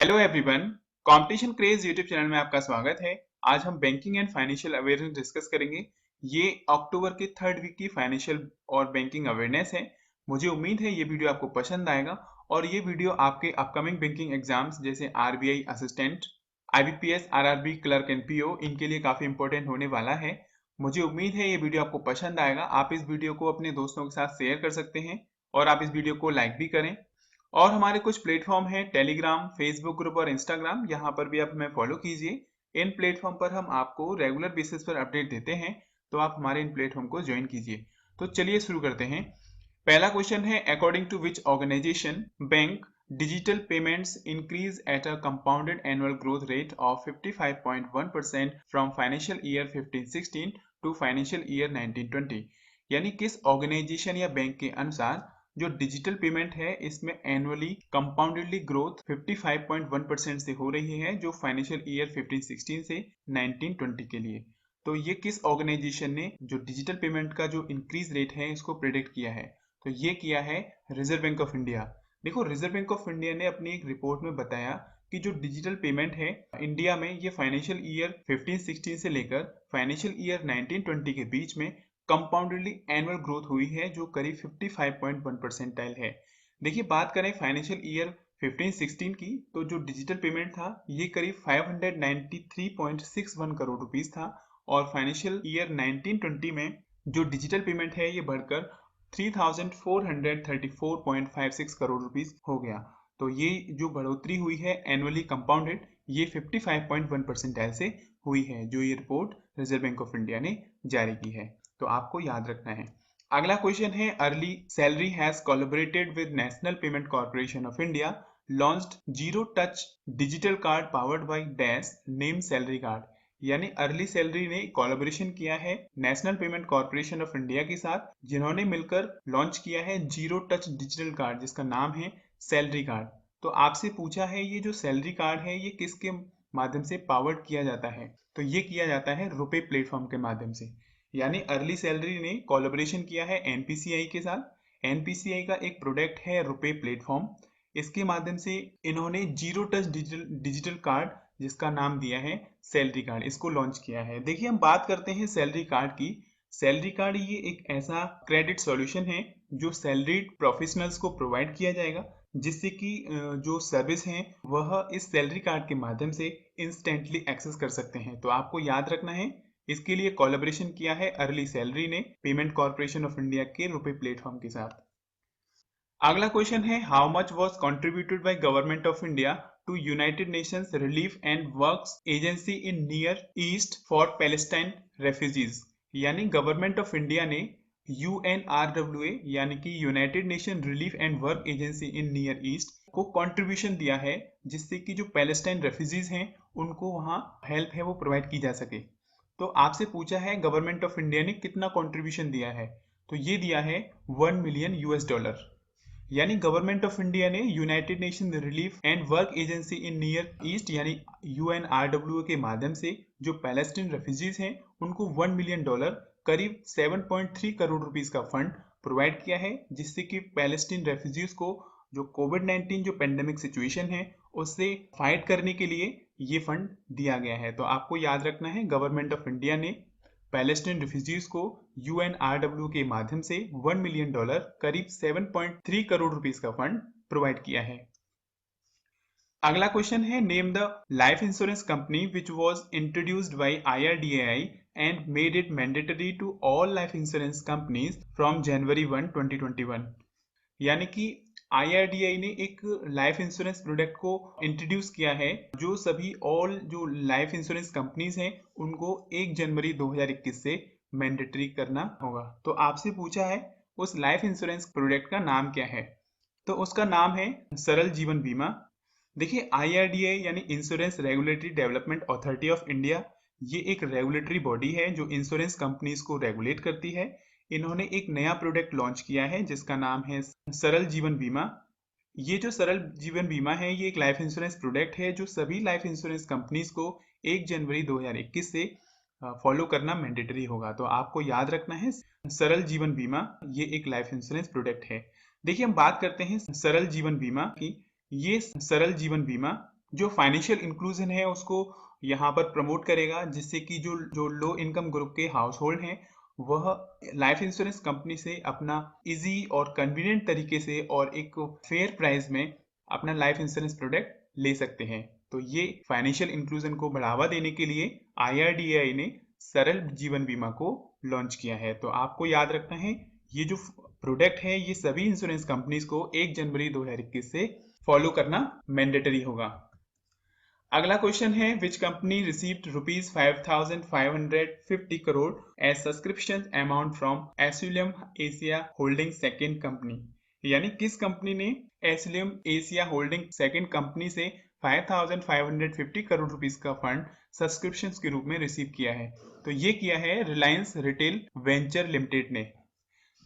Hello everyone, competition craze YouTube channel में आपका स्वागत है। आज हम banking and financial awareness discuss करेंगे। ये अक्टूबर के थर्ड वीक की फाइनेंशियल और बैंकिंग अवेयरनेस है। मुझे उम्मीद है ये वीडियो आपको पसंद आएगा और ये वीडियो आपके अपकमिंग बैंकिंग एग्जाम्स जैसे RBI assistant, IBPS, RRB clerk and PO इनके लिए काफी इंपॉर्टेंट होने वाला है। मुझे उम्मीद है ये वीडियो आपको पसंद आएगा। आप इस वीडियो को अपने दोस्तों के साथ शेयर कर सकते हैं और आप इस वीडियो को लाइक भी करें। और हमारे कुछ प्लेटफॉर्म हैं, टेलीग्राम, फेसबुक ग्रुप और इंस्टाग्राम, यहाँ पर भी आप हमें फॉलो कीजिए। इन प्लेटफॉर्म पर हम आपको रेगुलर बेसिस पर अपडेट देते हैं, तो आप हमारे इन प्लेटफॉर्म को ज्वाइन कीजिए। तो चलिए शुरू करते हैं। पहला क्वेश्चन है, according to which organisation bank digital payments increase at a compounded annual growth rate of 55.1% from financial year 15-16 to financial year 19-20। यानी किस ऑर्गेनाइजेशन या बैंक के अनुसार जो डिजिटल पेमेंट है इसमें एनुअली कंपाउंडेडली ग्रोथ 55.1% से हो रही है, जो फाइनेंशियल ईयर 15-16 से 19-20 के लिए। तो ये किस ऑर्गेनाइजेशन ने जो डिजिटल पेमेंट का जो इंक्रीज रेट है इसको प्रेडिक्ट किया है? तो ये किया है रिजर्व बैंक ऑफ इंडिया। देखो, रिजर्व बैंक ऑफ इंडिया ने अपनी एक रिपोर्ट में बताया कि जो डिजिटल पेमेंट है इंडिया में ये फाइनेंशियल ईयर 15-16 से लेकर फाइनेंशियल ईयर 19-20 के बीच में कंपाउंडेडली एनुअल ग्रोथ हुई है, जो करीब 55.1% है। देखिए, बात करें फाइनेंशियल ईयर 15-16 की, तो जो डिजिटल पेमेंट था ये करीब 593.61 करोड़ रुपीस था और फाइनेंशियल ईयर 19-20 में जो डिजिटल पेमेंट है ये बढ़कर 3434.56 करोड़ रुपीस हो गया। तो ये जो बढ़ोतरी हुई है एनुअली कंपाउंडेड, ये 55.1% से हुई है, जो ये report reserve bank of India ने जारी की है। तो आपको याद रखना है। अगला क्वेश्चन है, early salary has collaborated with national payment corporation of India launched zero touch digital card powered by dash name salary card. यानी अर्ली सैलरी ने कोलैबोरेशन किया है national payment corporation of India के साथ, जिन्होंने मिलकर लॉन्च किया है जीरो टच डिजिटल कार्ड जिसका नाम है सैलरी कार्ड। तो आपसे पूछा है ये जो सैलरी कार्ड है ये किसके माध्यम से पावर्ड किया जाता है? तो ये किया जाता है रुपे प्लेटफॉर्म के माध्यम से। यानी अर्ली सैलरी ने कोलैबोरेशन किया है एनपीसीआई के साथ। एनपीसीआई का एक प्रोडक्ट है रुपे प्लेटफॉर्म। इसके माध्यम से इन्होंने जीरो टच डिजिटल कार्ड जिसका नाम दिया है सैलरी कार्ड, इसको लॉन्च किया है। देखिए, हम बात करते हैं सैलरी कार्ड की। सैलरी कार्ड ये एक ऐसा क्रेडिट सॉल्यूशन है जो सैलरीड प्रोफेशनल्स को प्रोवाइड किया जाएगा, जिससे कि जो सर्विस हैं वह इस सैलरी कार्ड के माध्यम से इंस्टेंटली एक्सेस कर सकते हैं। तो आपको याद रखना है, इसके लिए कोलैबोरेशन किया है अर्ली सैलरी ने पेमेंट कॉर्पोरेशन ऑफ इंडिया के रुपे प्लेटफॉर्म के साथ। अगला क्वेश्चन है, how much was contributed by government of India to United Nations relief and works agency in near east for Palestine refugees. यानी government of India ने UNRWA यानी कि United Nation relief and work agency in near east को contribution दिया है, जिससे कि जो पैलेस्टाइन रेफ्यूजीज हैं उनको वहाँ हेल्प है वो प्रोवाइड की जा सके। तो आपसे पूछा है गवर्नमेंट ऑफ इंडिया ने कितना कंट्रीब्यूशन दिया है? तो ये दिया है 1 मिलियन US डॉलर। यानी गवर्नमेंट ऑफ इंडिया ने United Nation relief and work agency in near east यानी यूएनआरडब्ल्यू के माध्यम से जो पैलेस्टीन रेफ्यूजीज हैं उनको 1 मिलियन डॉलर, करीब 7.3 करोड़ रुपीस का फंड प्रोवाइड किया है, जिससे कि पैलेस्टीन रेफ्यूजीज को जो कोविड-19 जो पेंडेमिक सिचुएशन है उससे फाइट करने के लिए ये फंड दिया गया है। तो आपको याद रखना है, गवर्नमेंट ऑफ इंडिया ने पैलेस्टीन रिफ्यूजीज को यूएनआरडब्ल्यू के माध्यम से 1 मिलियन डॉलर, करीब 7.3 करोड़ रुपीस का फंड प्रोवाइड किया है। अगला क्वेश्चन है, name the life insurance company which was introduced by IRDAI and made it mandatory to all life insurance companies from January 1 2021। यानी कि आईआरडीआई ने एक लाइफ इंश्योरेंस प्रोडक्ट को इंट्रोड्यूस किया है जो सभी ऑल जो लाइफ इंश्योरेंस कंपनीज हैं उनको 1 जनवरी 2021 से मैंडेटरी करना होगा। तो आपसे पूछा है उस लाइफ इंश्योरेंस प्रोडक्ट का नाम क्या है? तो उसका नाम है सरल जीवन बीमा। देखिए, आईआरडीआई यानी insurance regulatory development authority of India, ये एक रेगुलेटरी बॉडी है जो इंश्योरेंस कंपनीज को रेगुलेट करती है। इन्होंने एक नया प्रोडक्ट लॉन्च किया है जिसका नाम है सरल जीवन बीमा। ये जो सरल जीवन बीमा है ये एक लाइफ इंश्योरेंस प्रोडक्ट है जो सभी लाइफ इंश्योरेंस कंपनीज को 1 जनवरी 2021 से फॉलो करना मैंडेटरी होगा। तो आपको याद रखना है, सरल जीवन बीमा ये एक लाइफ इंश्योरेंस प्रोडक्ट है। देखिए, हम बात करते हैं सरल जीवन बीमा की। ये सरल जीवन बीमा जो फाइनेंशियल इंक्लूजन है उसको यहाँ पर प्रमोट करेगा, जिससे कि जो जो लो इनकम ग्रुप के हाउस होल्ड हैं वह लाइफ इंश्योरेंस कंपनी से अपना इजी और कन्वीनियंट तरीके से और एक फेयर प्राइस में अपना लाइफ इंश्योरेंस प्रोडक्ट ले सकते हैं। तो ये फाइनेंशियल इंक्लूजन को बढ़ावा देने के लिए IRDAI ने सरल जीवन बीमा को लॉन्च किया है। तो आपको याद रखना है ये जो प्रोडक्ट है ये सभी इंश्योरेंस कंपनीज को 1 जनवरी 2021 से फॉलो करना मैंडेटरी होगा। अगला क्वेश्चन है which company received rupees 5550 crore as subscription amount from एस्युलियम एशिया होल्डिंग सेकेंड कंपनी, यानी किस कंपनी ने एस्युलियम एशिया होल्डिंग सेकेंड कंपनी से 5550 करोड़ रुपीस का फंड सब्सक्रिप्शन के रूप में रिसीव किया है। तो ये किया है रिलायंस रिटेल वेंचर लिमिटेड ने।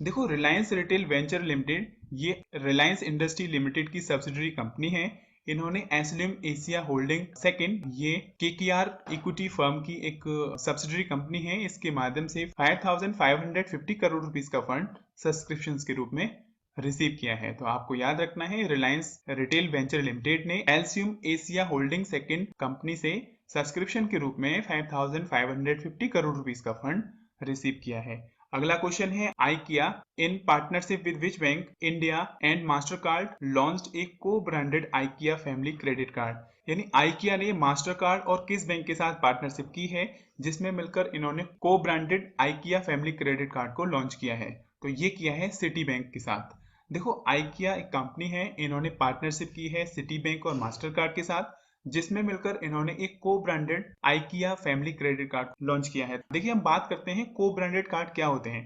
देखो रिलायंस रिटेल वेंचर लिमिटेड ये रिलायंस इंडस्ट्री लिमिटेड की सब्सिडरी कंपनी है। इन्होंने एस्युलियम एशिया होल्डिंग सेकेंड ये KKR इक्विटी फर्म की एक सब्सिडरी कंपनी है, इसके माध्यम से 5550 करोड़ रुपीस का फंड सब्सक्रिप्शन के रूप में रिसीव किया है। तो आपको याद रखना है रिलायंस रिटेल वेंचर लिमिटेड ने एस्युलियम एशिया होल्डिंग सेकेंड कंपनी से सब्सक्रिप्शन के रूप में 5550 करोड़ रुपीस का फंड रिसीव किया है। अगला क्वेश्चन है IKEA in partnership with which bank India and Mastercard launched एक को branded IKEA family credit card, यानी IKEA ने मास्टरकार्ड और किस बैंक के साथ पार्टनरशिप की है जिसमें मिलकर इन्होंने को branded IKEA family credit card को लॉन्च किया है। तो ये किया है सिटी बैंक के साथ। देखो IKEA एक कंपनी है, इन्होंने पार्टनरशिप की है सिटी बैंक और मास्टरकार्ड के साथ, जिसमें मिलकर इन्होंने एक को branded IKEA family credit card launch किया है। देखिए हम बात करते हैं को ब्रांडेड कार्ड क्या होते हैं।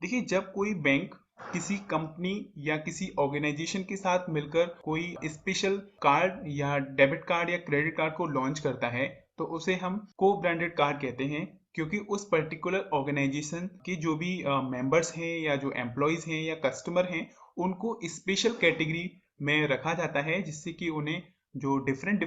देखिए जब कोई बैंक किसी कंपनी या किसी ऑर्गेनाइजेशन के साथ मिलकर कोई स्पेशल कार्ड या डेबिट कार्ड या क्रेडिट कार्ड को लॉन्च करता है तो उसे हम को ब्रांडेड कार्ड कहते हैं, क्योंकि उस पर्टिकुलर ऑर्गेनाइजेशन के जो भी मेंबर्स हैं या जो एम्प्लॉयज हैं या कस्टमर हैं उनको स्पेशल कैटेगरी में रखा जाता है, जिससे कि उन्हें जो डिफरेंट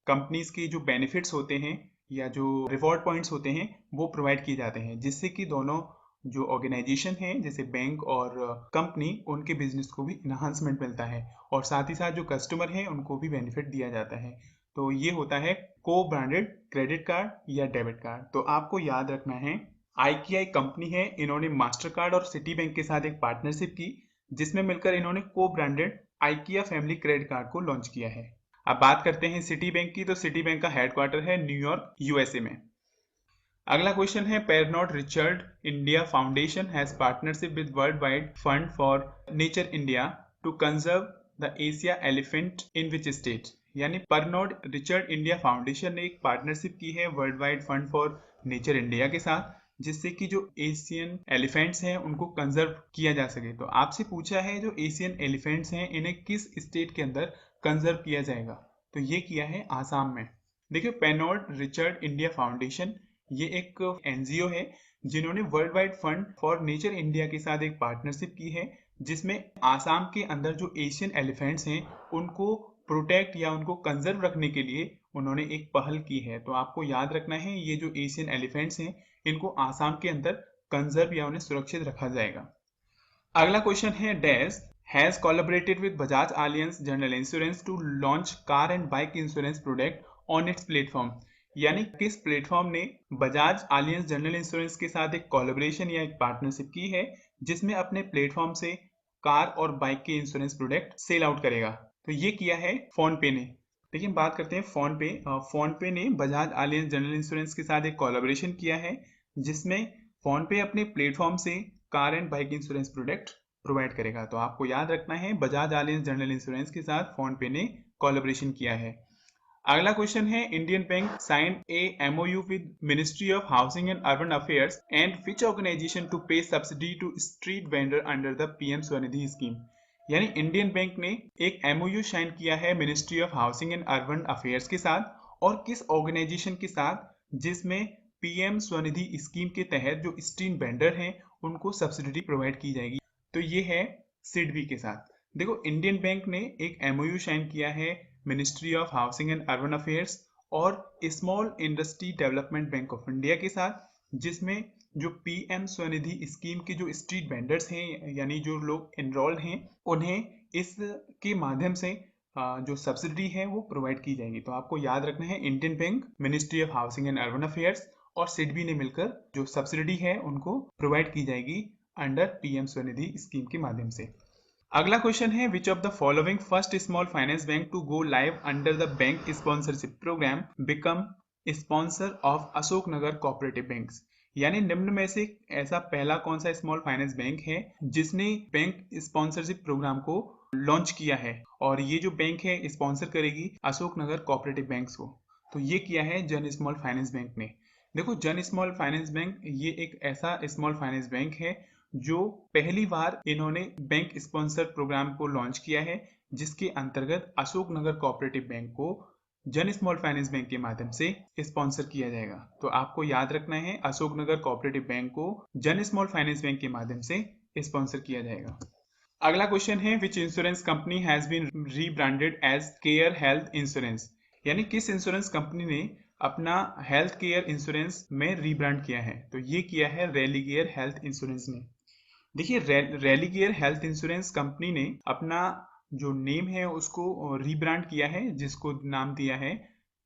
कंपनीज के जो बेनिफिट्स होते हैं या जो रिवॉर्ड पॉइंट्स होते हैं वो प्रोवाइड किए जाते हैं, जिससे कि दोनों जो ऑर्गेनाइजेशन है जैसे बैंक और कंपनी उनके बिजनेस को भी इन्हांसमेंट मिलता है और साथ ही साथ जो कस्टमर है उनको भी बेनिफिट दिया जाता है। तो ये होता है को ब्रांडेड क्रेडिट कार्ड या डेबिट कार्ड। तो आपको याद रखना है IKEA कंपनी है, इन्होंने मास्टर कार्ड और सिटी बैंक के साथ एक पार्टनरशिप की जिसमें मिलकर इन्होंने को branded IKEA family credit card को लॉन्च किया है। अब बात करते हैं सिटी बैंक की। तो सिटी बैंक का हेडक्वार्टर है न्यूयॉर्क USA में। अगला क्वेश्चन है Pernod Ricard India foundation has partnership with World Wide Fund for Nature India to conserve the Asia elephant in which state, यानी परनॉट रिचर्ड इंडिया फाउंडेशन ने एक partnership की है world Wide Fund for Nature India के साथ, जिससे कि जो एशियन एलिफेंट्स हैं उनको कंजर्व किया जा सके। तो आपसे पूछा है जो एशियन एलिफेंट्स हैं इन्हें किस स्टेट के अंदर कंजर्व किया जाएगा, तो ये किया है आसाम में। देखिए पेरनॉट रिचर्ड इंडिया फाउंडेशन ये एक NGO है जिन्होंने world Wide Fund for Nature India के साथ एक पार्टनरशिप की है, जिसमें आसाम के अंदर जो एशियन एलिफेंट्स हैं उनको प्रोटेक्ट या उनको कंजर्व रखने के लिए उन्होंने एक पहल की है। तो आपको याद रखना है ये जो एशियन एलिफेंट्स हैं इनको आसाम के अंदर कंजर्व या उन्हें सुरक्षित रखा जाएगा। अगला क्वेश्चन है dash has collaborated with Bajaj Allianz general insurance to launch car and bike insurance product on its platform, यानी किस प्लेटफॉर्म ने बजाज आलियंस जनरल इंश्योरेंस के साथ एक कोलैबोरेशन या एक पार्टनरशिप की है जिसमें अपने प्लेटफॉर्म से कार और बाइक के इंश्योरेंस प्रोडक्ट सेल आउट करेगा। तो ये किया है फोन पे ने। देखिए बात करते हैं फोन पे। फोन पे ने बजाज आलियंस जनरल इंश्योरेंस के साथ एक कोलैबोरेशन किया है जिसमें फोन पे अपने प्लेटफॉर्म से car and bike insurance product provide करेगा। तो आपको याद रखना है बजाज आलियंस जनरल इंश्योरेंस के साथ फोन पे ने कोलैबोरेशन किया है। अगला क्वेश्चन है Indian bank sign a MOU with ministry of housing and urban affairs and which organisation to pay subsidy to street vendor under the PM Svanidhi scheme, यानी Indian bank ने एक MOU साइन किया है ministry of housing and urban affairs के साथ और किस organisation के साथ, जिसमें PM स्वनिधि स्कीम के तहत जो स्ट्रीट वेंडर हैं उनको सब्सिडी प्रोवाइड की जाएगी। तो ये है सिडबी के साथ। देखो इंडियन बैंक ने एक MOU साइन किया है ministry of housing and urban affairs और small industry development bank of India के साथ, जिसमें जो PM स्वनिधि स्कीम के जो स्ट्रीट वेंडर्स हैं यानी जो लोग एनरोल्ड हैं उन्हें इसके माध्यम से जो सब्सिडी है वो प्रोवाइड की जाएगी। तो आपको याद रखना है Indian bank, ministry of housing and urban affairs और सिडबी ने मिलकर जो सब्सिडी है उनको प्रोवाइड की जाएगी अंडर पीएम स्वनिधि स्कीम के माध्यम से। अगला क्वेश्चन है which of the following first small finance bank to go live under the bank sponsorship programme become sponsor of Ashok Nagar cooperative banks. यानी निम्न में से ऐसा पहला कौन सा स्मॉल फाइनेंस बैंक है जिसने बैंक स्पॉन्सरशिप प्रोग्राम को लॉन्च किया है और ये जो बैंक है स्पॉन्सर करेगी अशोक नगर कोऑपरेटिव बैंक्स को। तो ये किया है जन स्मॉल फाइनेंस बैंक ने। देखो जन स्मॉल फाइनेंस बैंक ये एक ऐसा स्मॉल फाइनेंस बैंक है जो पहली बार इन्होंने बैंक स्पॉन्सर प्रोग्राम को लॉन्च किया है, जिसके अंतर्गत अशोक नगर कोऑपरेटिव बैंक को जन स्मॉल फाइनेंस बैंक के माध्यम से स्पॉन्सर किया जाएगा। तो आपको याद रखना है अशोक नगर कोऑपरेटिव बैंक को जन स्मॉल फाइनेंस बैंक के माध्यम से स्पॉन्सर किया जाएगा। अगला क्वेश्चन है which insurance company has been rebranded as care health insurance. यानी किस इंश्योरेंस कंपनी ने अपना हेल्थ केयर इंश्योरेंस में रीब्रांड किया है। तो ये किया है रेलिगेयर हेल्थ इंश्योरेंस ने। देखिए रेलिगेयर हेल्थ इंश्योरेंस कंपनी ने अपना जो नेम है उसको रीब्रांड किया है, जिसको नाम दिया है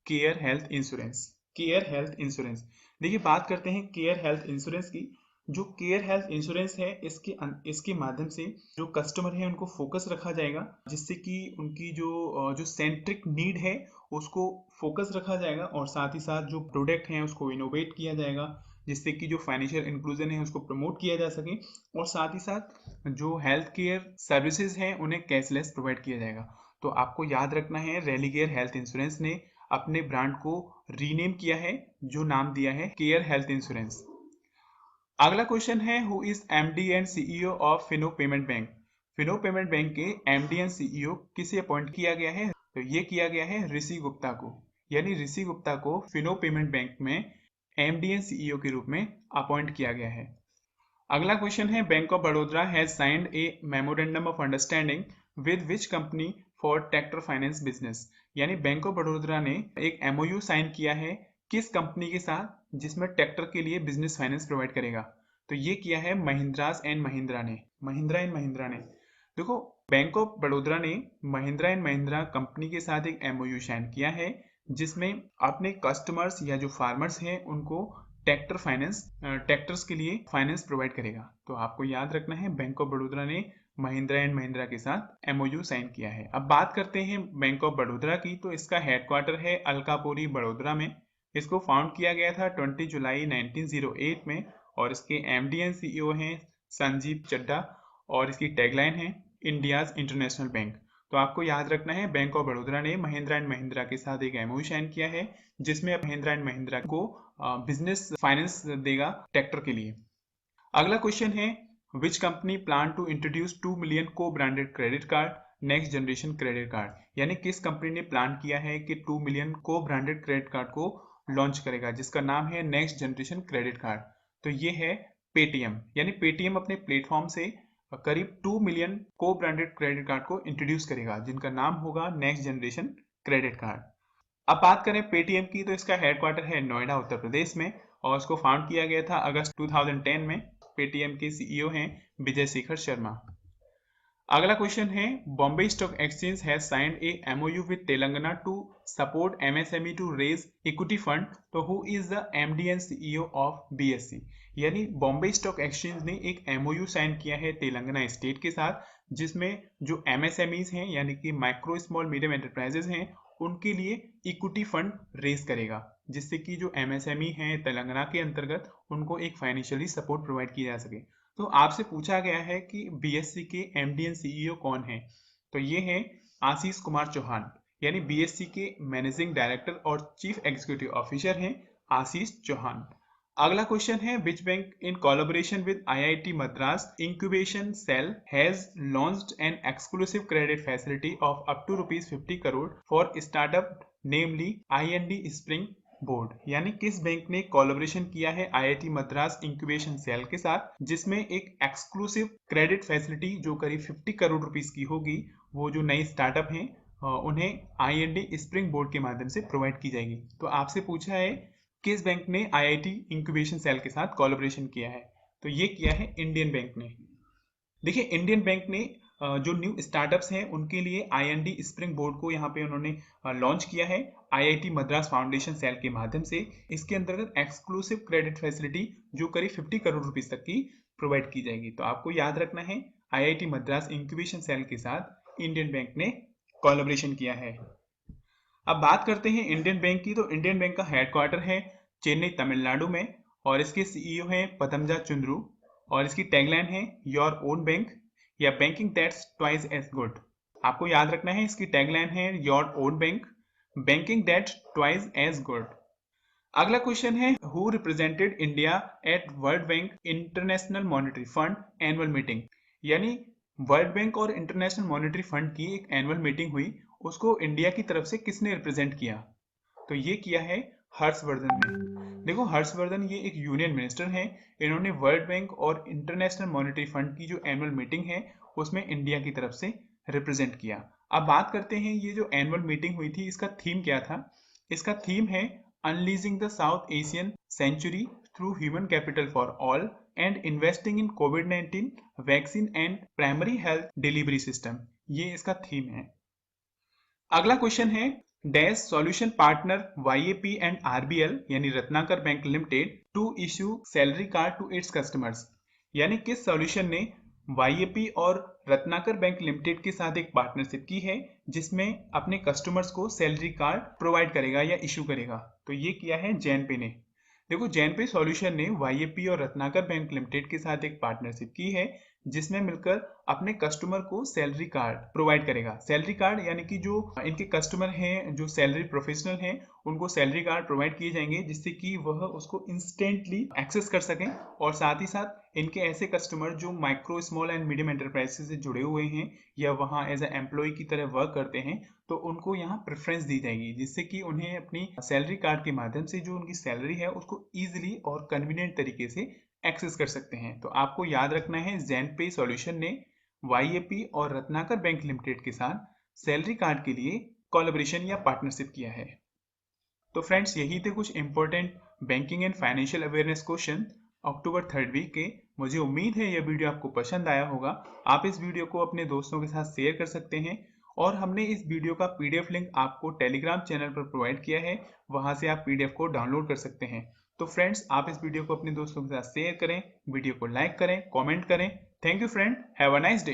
care health insurance. Care health insurance, देखिए बात करते हैं केयर हेल्थ इंश्योरेंस की। जो केयर हेल्थ इंश्योरेंस है इसके माध्यम से जो कस्टमर है उनको फोकस रखा जाएगा, जिससे कि उनकी जो सेंट्रिक नीड है उसको फोकस रखा जाएगा और साथ ही साथ जो प्रोडक्ट हैं उसको इनोवेट किया जाएगा, जिससे कि जो फाइनेंशियल इंक्लूजन है उसको प्रमोट किया जा सके और साथ ही साथ जो हेल्थ केयर सर्विसेज हैं उन्हें कैशलेस प्रोवाइड किया जाएगा। तो आपको याद रखना है रेलिगेयर हेल्थ इंश्योरेंस ने अपने ब्रांड को रीनेम किया है, जो नाम दिया है केयर हेल्थ इंश्योरेंस। अगला क्वेश्चन है who is MD and CEO of Fino payment bank. Fino payment bank के एमडी एंड सीईओ किसे अपॉइंट किया गया है। तो ये किया गया है ऋषि गुप्ता को। यानी ऋषि गुप्ता को फिनो पेमेंट बैंक में एमडी एंड सीईओ के रूप में अपॉइंट किया गया है। अगला क्वेश्चन है bank of Vadodara has signed A memorandum of understanding with which company for tractor finance business. यानी बैंक ऑफ बड़ोदरा ने एक एमओयू साइन किया है किस कंपनी के साथ, जिसमें ट्रैक्टर के लिए बिजनेस फाइनेंस प्रोवाइड करेगा। तो ये किया है महिंद्रा एंड महिंद्रा ने। देखो बैंक ऑफ बड़ोदरा ने महिंद्रा एंड महिंद्रा कंपनी के साथ एक एमओयू साइन किया है, जिसमें अपने कस्टमर्स या जो फार्मर्स हैं उनको ट्रैक्टर्स के लिए फाइनेंस प्रोवाइड करेगा। तो आपको याद रखना है बैंक ऑफ बड़ोदरा ने महिंद्रा एंड महिंद्रा के साथ एमओयू साइन किया है। अब बात करते हैं बैंक ऑफ बड़ोदरा की। तो इसका हेडक्वार्टर है अलकापुरी बड़ोदरा में। इसको फाउंड किया गया था 20 जुलाई 1908 में और इसके एमडी एंड सीईओ हैं संजीव चड्ढा और इसकी टैगलाइन है इंडियाज इंटरनेशनल बैंक। तो आपको याद रखना है बैंक ऑफ बड़ोदरा ने महिंद्रा एंड महिंद्रा के साथ एक एमओयू साइन किया है, जिसमें महिंद्रा एंड महिंद्रा को बिजनेस फाइनेंस देगा ट्रैक्टर के लिए। अगला क्वेश्चन है which company plan to introduce 2 million co branded credit card next generation credit card. यानी किस कंपनी ने प्लान किया है कि 2 million co branded credit card को लॉन्च करेगा, जिसका नाम है नेक्स्ट जनरेशन क्रेडिट कार्ड। तो ये है पेटीएम। यानी पेटीएम अपने प्लेटफॉर्म से करीब 2 million co branded credit card को इंट्रोड्यूस करेगा, जिनका नाम होगा नेक्स्ट जनरेशन क्रेडिट कार्ड। अब बात करें पेटीएम की, तो इसका हेडक्वार्टर है नोएडा उत्तर प्रदेश में और इसको फाउंड किया गया था अगस्त 2010 में। पेटीएम के सीईओ हैं विजय शेखर शर्मा। अगला क्वेश्चन है Bombay stock exchange has signed a MOU with Telangana to support MSME to raise equity fund. तो who is the MD and CEO of BSE. यानी बॉम्बे स्टॉक एक्सचेंज ने एक एमओयू साइन किया है तेलंगाना स्टेट के साथ, जिसमें जो एमएसएमईज हैं यानी कि माइक्रो स्मॉल मीडियम एंटरप्राइजेज हैं उनके लिए इक्विटी फंड रेज करेगा, जिससे कि जो एमएसएमई हैं तेलंगाना के अंतर्गत उनको एक फाइनेंशियली सपोर्ट प्रोवाइड किया जा सके। तो आपसे पूछा गया है कि बीएससी के एमडी एंड सीईओ कौन है। तो ये है आशीष कुमार चौहान। यानी बीएससी के मैनेजिंग डायरेक्टर और चीफ एग्जीक्यूटिव ऑफिसर हैं आशीष चौहान। अगला क्वेश्चन है which bank in collaboration with IIT Madras incubation cell has launched an exclusive credit facility of up to ₹50 crore for startup namely IND springboard. यानी किस बैंक ने collaboration किया है IIT Madras incubation cell के साथ, जिसमें एक एक्सक्लूसिव क्रेडिट फैसिलिटी जो करीब 50 करोड़ रुपीस की होगी, वो जो नई स्टार्टअप हैं उन्हें आईएनडी स्प्रिंग बोर्ड के माध्यम से प्रोवाइड की जाएगी। तो आपसे पूछा है किस बैंक ने आईआईटी इंक्यूबेशन सेल के साथ कोलैबोरेशन किया है। तो ये किया है इंडियन बैंक ने। देखिए इंडियन बैंक ने जो न्यू स्टार्टअप्स हैं उनके लिए IND स्प्रिंग बोर्ड को यहाँ पे उन्होंने लॉन्च किया है IIT मद्रास फाउंडेशन सेल के माध्यम से। इसके अंतर्गत एक्सक्लूसिव क्रेडिट फैसिलिटी जो करीब 50 करोड़ रुपीस तक की प्रोवाइड की जाएगी। तो आपको याद रखना है IIT मद्रास इंक्यूबेशन सेल के साथ इंडियन बैंक ने कोलैबोरेशन किया है। अब बात करते हैं इंडियन बैंक की। तो इंडियन बैंक का हेडक्वार्टर है चेन्नई तमिलनाडु में और इसके CEO हैं पतंजा चुंद्रू और इसकी टैगलाइन है योर ओन बैंक या banking that's twice as good. आपको याद रखना है इसकी टैगलाइन है your own bank, banking that's twice as good. अगला क्वेश्चन है who represented India at world bank international monetary fund annual meeting, यानी वर्ल्ड बैंक और इंटरनेशनल मॉनेटरी फंड की एक एनुअल मीटिंग हुई, उसको इंडिया की तरफ से किसने रिप्रेजेंट किया? तो ये किया है हर्षवर्धन ने। देखो हर्षवर्धन ये एक यूनियन मिनिस्टर हैं, इन्होंने वर्ल्ड बैंक और इंटरनेशनल मॉनेटरी फंड की जो एनुअल मीटिंग है उसमें इंडिया की तरफ से रिप्रेजेंट किया। अब बात करते हैं ये जो एनुअल मीटिंग हुई थी इसका थीम क्या था। इसका थीम है unleashing the South Asian century through human capital for all and investing in कोविड-19 vaccine and primary health delivery system, ये इसका थीम है। अगला क्वेश्चन है dash solution partner YAP and RBL यानी Ratnakar bank limited to issue salary card to its customers, यानी किस solution ने YAP और रत्नाकर बैंक लिमिटेड के साथ एक पार्टनरशिप की है जिसमें अपने कस्टमर्स को सैलरी कार्ड प्रोवाइड करेगा या इशू करेगा। तो ये किया है जैनपे ने। देखो जैनपे सॉल्यूशन ने YAP और रत्नाकर बैंक लिमिटेड के साथ एक पार्टनरशिप की है जिसमें मिलकर अपने कस्टमर को सैलरी कार्ड प्रोवाइड करेगा। सैलरी कार्ड यानी कि जो इनके कस्टमर हैं जो सैलरी प्रोफेशनल हैं उनको सैलरी कार्ड प्रोवाइड किए जाएंगे जिससे कि वह उसको इंस्टेंटली एक्सेस कर सकें, और साथ ही साथ इनके ऐसे कस्टमर जो micro small and medium enterprises से जुड़े हुए हैं या वहाँ एज ए एम्प्लॉय की तरह वर्क करते हैं तो उनको यहाँ प्रेफरेंस दी जाएगी जिससे कि उन्हें अपनी सैलरी कार्ड के माध्यम से जो उनकी सैलरी है उसको ईजिली और कन्वीनियंट तरीके से एक्सेस कर सकते हैं। तो आपको याद रखना है जैनपे सॉल्यूशन ने YAP और रत्नाकर बैंक लिमिटेड के साथ सैलरी कार्ड के लिए कोलैबोरेशन या पार्टनरशिप किया है। तो फ्रेंड्स यही थे कुछ important banking and financial awareness question October 3rd week के। मुझे उम्मीद है यह वीडियो आपको पसंद आया होगा। आप इस वीडियो को अपने दोस्तों के साथ शेयर कर सकते हैं और हमने इस वीडियो का PDF लिंक आपको टेलीग्राम चैनल पर प्रोवाइड किया है, वहां से आप PDF को डाउनलोड कर सकते हैं। तो फ्रेंड्स आप इस वीडियो को अपने दोस्तों के साथ शेयर करें, वीडियो को लाइक करें, कमेंट करें। Thank you friend, have a nice day.